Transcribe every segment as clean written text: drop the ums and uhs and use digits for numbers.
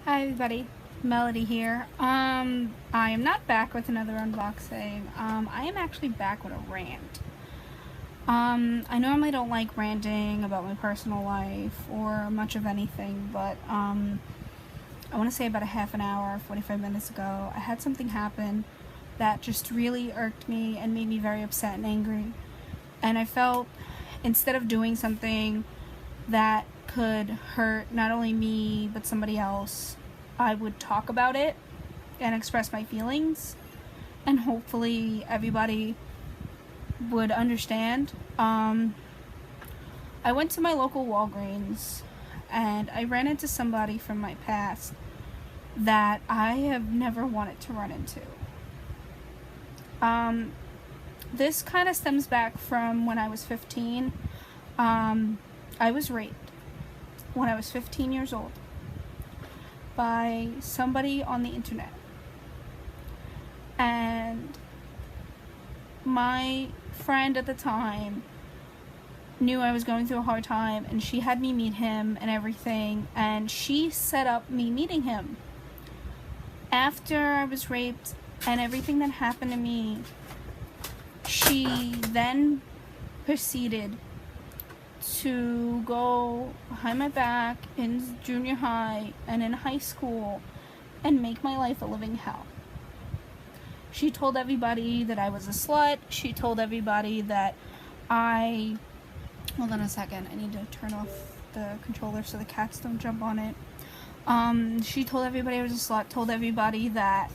Hi everybody, Melody here. I am not back with another unboxing. I am actually back with a rant. I normally don't like ranting about my personal life or much of anything, but I want to say about a half an hour, 45 minutes ago, I had something happen that just really irked me and made me very upset and angry. And I felt, instead of doing something that could hurt not only me but somebody else, I would talk about it and express my feelings, and hopefully everybody would understand. I went to my local Walgreens and I ran into somebody from my past that I have never wanted to run into. This kind of stems back from when I was 15. I was raped when I was 15 years old by somebody on the internet. And my friend at the time knew I was going through a hard time, and she had me meet him and everything, and she set up me meeting him. After I was raped and everything that happened to me, she then proceeded to go behind my back in junior high and in high school and make my life a living hell. She told everybody that I was a slut. She told everybody that hold on a second, I need to turn off the controller so the cats don't jump on it. She told everybody I was a slut, told everybody that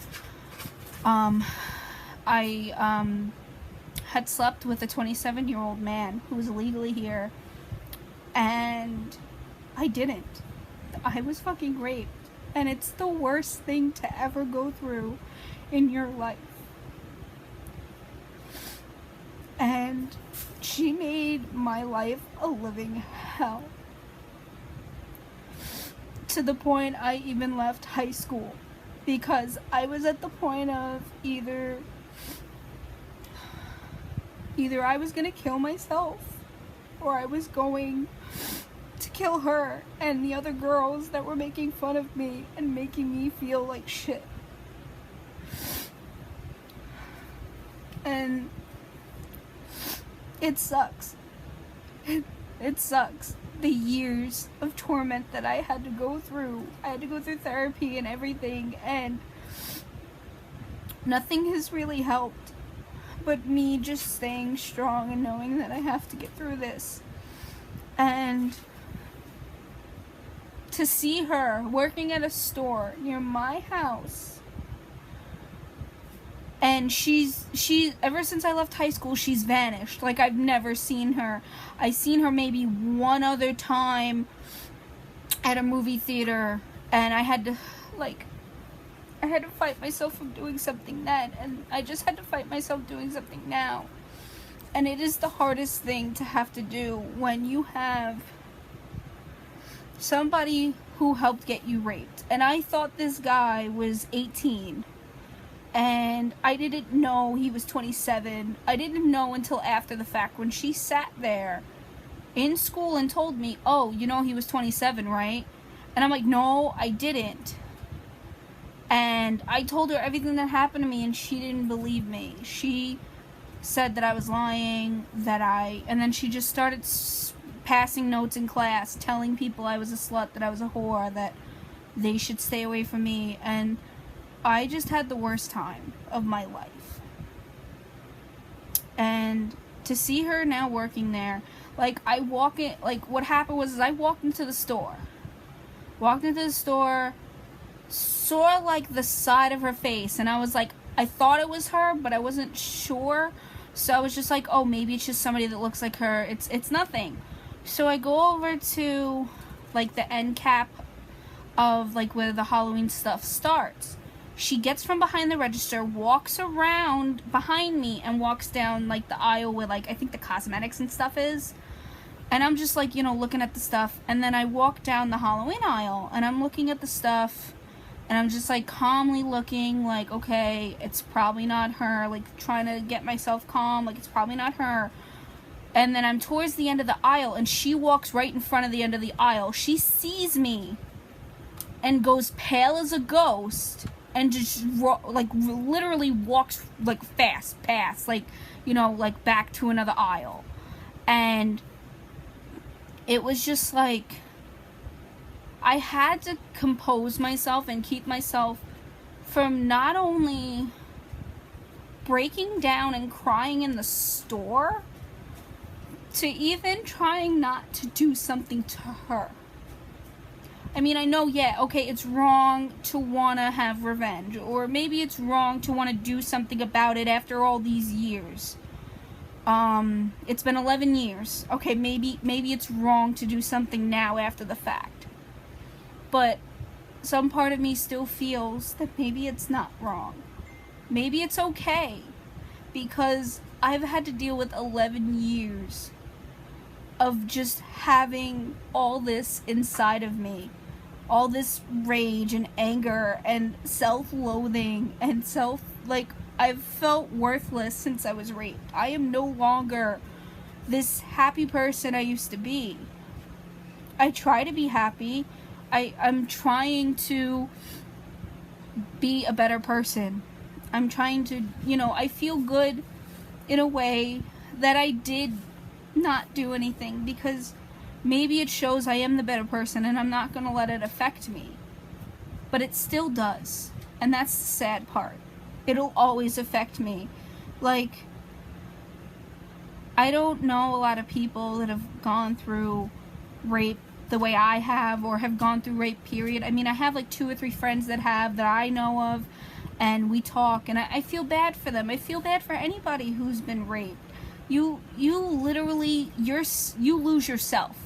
I had slept with a 27-year-old man who was illegally here, and I didn't. I was fucking raped, and it's the worst thing to ever go through in your life. And she made my life a living hell, to the point I even left high school, because I was at the point of either I was gonna kill myself, or I was going to kill her and the other girls that were making fun of me and making me feel like shit. And it sucks. It sucks. The years of torment that I had to go through. I had to go through therapy and everything, and nothing has really helped but me just staying strong and knowing that I have to get through this. And to see her working at a store near my house, and she ever since I left high school, she's vanished. Like, I've never seen her. I seen her maybe one other time at a movie theater, and I had to fight myself from doing something then, and I just had to fight myself doing something now. And it is the hardest thing to have to do when you have somebody who helped get you raped. And I thought this guy was 18, and I didn't know he was 27. I didn't know until after the fact, when she sat there in school and told me, "Oh, you know he was 27, right?" And I'm like, "No, I didn't." And I told her everything that happened to me, and she didn't believe me. She said that I was lying, and then she just started passing notes in class, telling people I was a slut, that I was a whore, that they should stay away from me, and I just had the worst time of my life. And to see her now working there, what happened was, I walked into the store, saw like the side of her face, and I was like, I thought it was her, but I wasn't sure. So I was just like, oh, maybe it's just somebody that looks like her. It's nothing. So I go over to like the end cap of like where the Halloween stuff starts. She gets from behind the register, walks around behind me, and walks down like the aisle where, like, I think the cosmetics and stuff is. And I'm just like, looking at the stuff, and then I walk down the Halloween aisle, and I'm looking at the stuff, and I'm just like calmly looking, like, okay, it's probably not her, like trying to get myself calm, like, it's probably not her. And then I'm towards the end of the aisle, and she walks right in front of the end of the aisle. She sees me, and goes pale as a ghost and just like literally walks like fast past, like, you know, like back to another aisle. And it was just like, I had to compose myself and keep myself from not only breaking down and crying in the store to even trying not to do something to her. I mean, I know, yeah, okay, it's wrong to want to have revenge, or maybe it's wrong to want to do something about it after all these years. It's been 11 years. Okay, maybe it's wrong to do something now after the fact. But some part of me still feels that maybe it's not wrong. Maybe it's okay, because I've had to deal with 11 years of just having all this inside of me. All this rage and anger and self-loathing and I've felt worthless since I was raped. I am no longer this happy person I used to be. I try to be happy. I'm trying to be a better person. I'm trying to, you know, I feel good in a way that I did not do anything, because maybe it shows I am the better person and I'm not going to let it affect me. But it still does. And that's the sad part. It'll always affect me. Like, I don't know a lot of people that have gone through rape the way I have, or have gone through rape, period. I mean, I have like 2 or 3 friends that have, that I know of, and we talk, and I feel bad for them. I feel bad for anybody who's been raped. You literally, you lose yourself.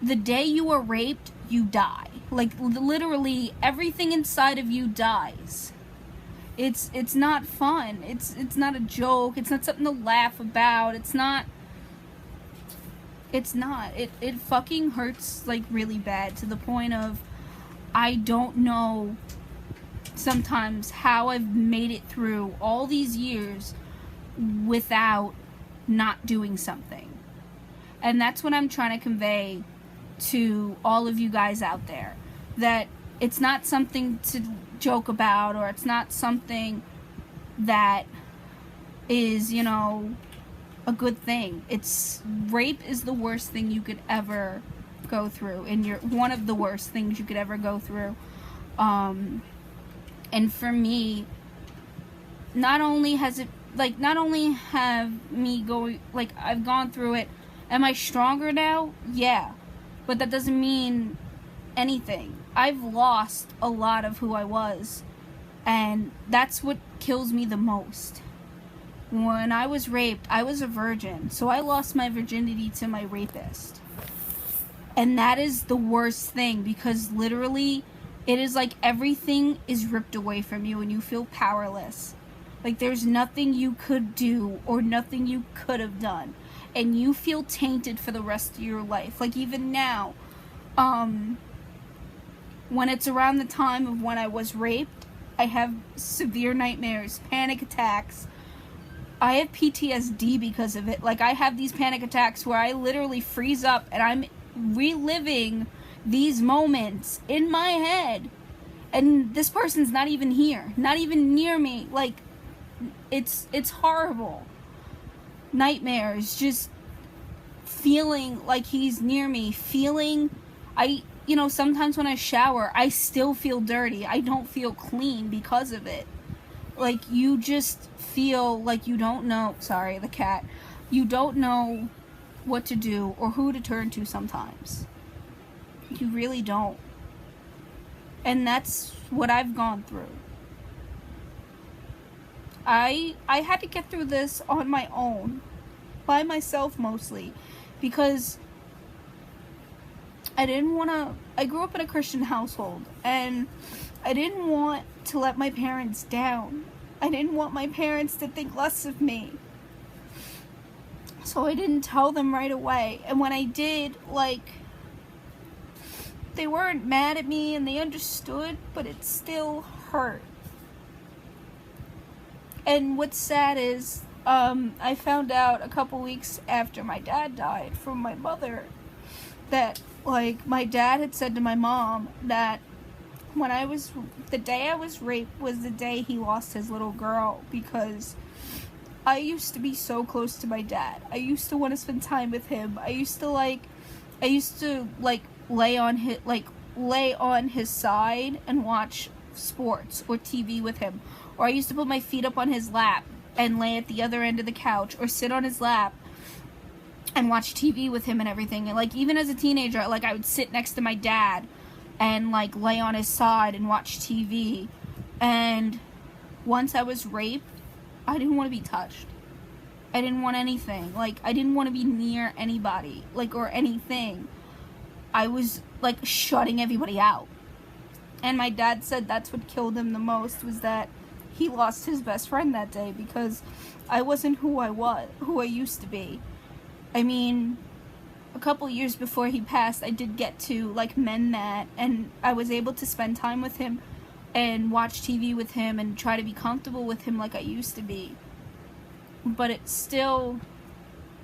The day you are raped, you die. Like, literally, everything inside of you dies. It's not fun. It's not a joke. It's not something to laugh about. It's not. It fucking hurts, like, really bad, to the point of I don't know sometimes how I've made it through all these years without not doing something. And that's what I'm trying to convey to all of you guys out there, that it's not something to joke about, or it's not something that is, you know, a good thing. Rape is the worst thing you could ever go through, and one of the worst things you could ever go through. And for me, not only have me going, like, I've gone through it. Am I stronger now? Yeah. But that doesn't mean anything. I've lost a lot of who I was. And that's what kills me the most. When I was raped, I was a virgin. So I lost my virginity to my rapist. And that is the worst thing, because literally, it is like everything is ripped away from you and you feel powerless. Like, there's nothing you could do or nothing you could have done. And you feel tainted for the rest of your life. Like, even now, when it's around the time of when I was raped, I have severe nightmares, panic attacks. I have PTSD because of it. Like, I have these panic attacks where I literally freeze up and I'm reliving these moments in my head. And this person's not even here, not even near me. Like, it's horrible. Nightmares, just feeling like he's near me, sometimes when I shower, I still feel dirty. I don't feel clean because of it. Like, you just feel like you don't know, sorry, the cat, you don't know what to do or who to turn to sometimes. You really don't. And that's what I've gone through. I had to get through this on my own, by myself mostly, because I grew up in a Christian household, and I didn't want to let my parents down. I didn't want my parents to think less of me. So I didn't tell them right away. And when I did, they weren't mad at me and they understood, but it still hurt. And what's sad is, I found out a couple weeks after my dad died from my mother that, my dad had said to my mom that the day I was raped was the day he lost his little girl, because I used to be so close to my dad. I used to want to spend time with him. I used to lay on his side and watch sports or TV with him. Or I used to put my feet up on his lap and lay at the other end of the couch, or sit on his lap and watch TV with him and everything. And like, even as a teenager, like, I would sit next to my dad and like lay on his side and watch TV. And once I was raped, I didn't want to be touched. I didn't want anything. Like, I didn't want to be near anybody, like, or anything. I was like shutting everybody out. And my dad said that's what killed him the most, was that he lost his best friend that day, because I wasn't who I used to be. I mean, a couple years before he passed, I did get to like mend that, and I was able to spend time with him and watch TV with him and try to be comfortable with him like I used to be. But it still,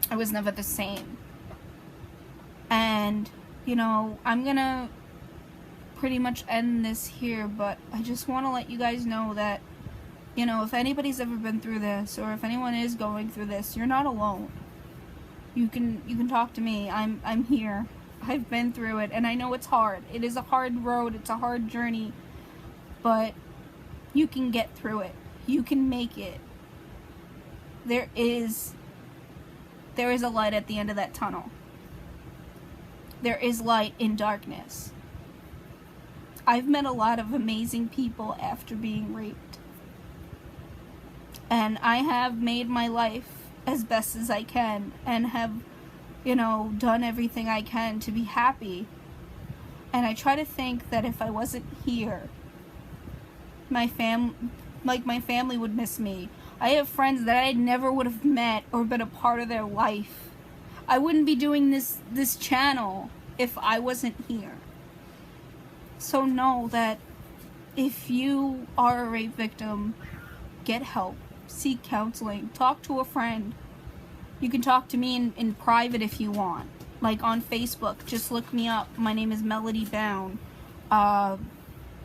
I was never the same. And, you know, I'm gonna pretty much end this here, but I just want to let you guys know that, you know, if anybody's ever been through this, or if anyone is going through this, you're not alone. You can talk to me. I'm here. I've been through it, and I know it's hard. It is a hard road. It's a hard journey, but you can get through it. You can make it. There is a light at the end of that tunnel. There is light in darkness. I've met a lot of amazing people after being raped. And I have made my life as best as I can, and have, you know, done everything I can to be happy. And I try to think that if I wasn't here, my family would miss me. I have friends that I never would have met or been a part of their life. I wouldn't be doing this channel if I wasn't here. So know that if you are a rape victim, get help. Seek counseling. Talk to a friend. You can talk to me in private if you want. Like on Facebook. Just look me up. My name is Melody Bown.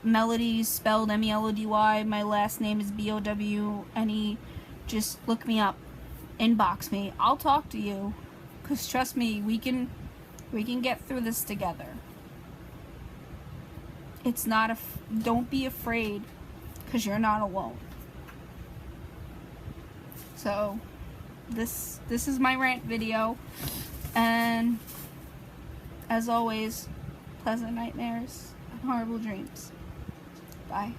Melody spelled Melody. My last name is Bowne. Just look me up. Inbox me. I'll talk to you. Because trust me, we can get through this together. It's not don't be afraid, because you're not alone. So, this is my rant video, and as always, pleasant nightmares and horrible dreams. Bye.